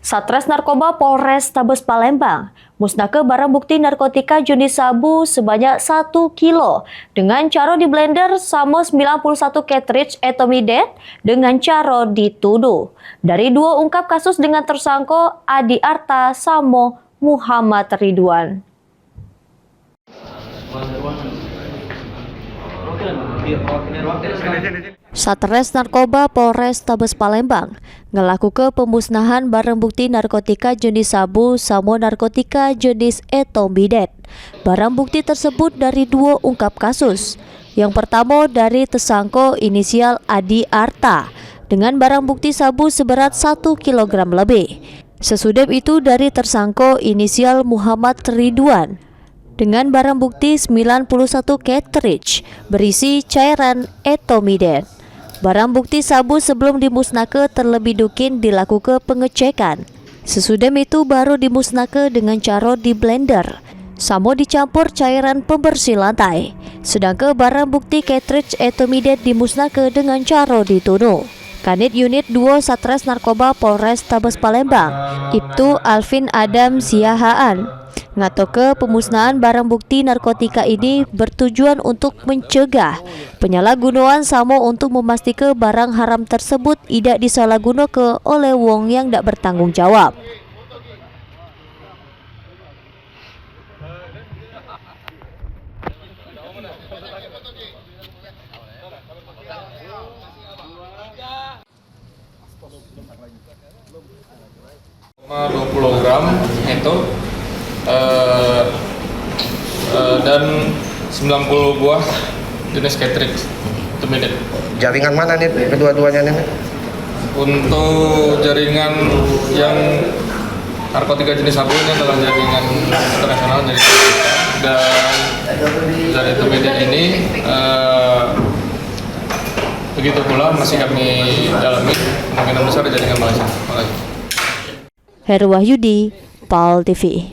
Satres Narkoba Polrestabes Palembang musnahkan barang bukti narkotika jenis sabu sebanyak 1 kilo dengan cara di blender sama 91 cartridge etomidet dengan cara dituduh. Dari 2 ungkap kasus dengan tersangka Adi Arta sama Muhammad Ridwan. Satres Narkoba Polrestabes Palembang ngelakukan pemusnahan barang bukti narkotika jenis sabu sama narkotika jenis etomidet. Barang bukti tersebut dari 2 ungkap kasus. Yang pertama dari tersangka inisial Adi Arta dengan barang bukti sabu seberat 1 kg lebih. Sesudah itu dari tersangka inisial Muhammad Ridwan dengan barang bukti 91 cartridge berisi cairan etomidet. Barang bukti sabu sebelum dimusnahkan terlebih dahulu dilakukan pengecekan. Sesudah itu baru dimusnahkan dengan cara di blender. Samo dicampur cairan pembersih lantai. Sedangkan barang bukti cartridge etomidet dimusnahkan dengan cara dituduh. Kanit Unit 2 Satres Narkoba Polrestabes Palembang, Ibtu Alvin Adam Siahaan, ngatoke pemusnahan barang bukti narkotika ini bertujuan untuk mencegah penyalahgunaan sama untuk memastikan barang haram tersebut tidak disalahgunakan oleh wong yang tidak bertanggung jawab. Sama 20 gram itu dan 90 buah jenis cartridge etomidet. Jaringan mana nih kedua-duanya nih? Untuk jaringan yang narkotika jenis sabu ini adalah jaringan internasional dari kita, dan dari etomidet ini begitu pula masih kami dalami, kemungkinan besar jaringan Malaysia. Heru Wahyudi, PAL TV.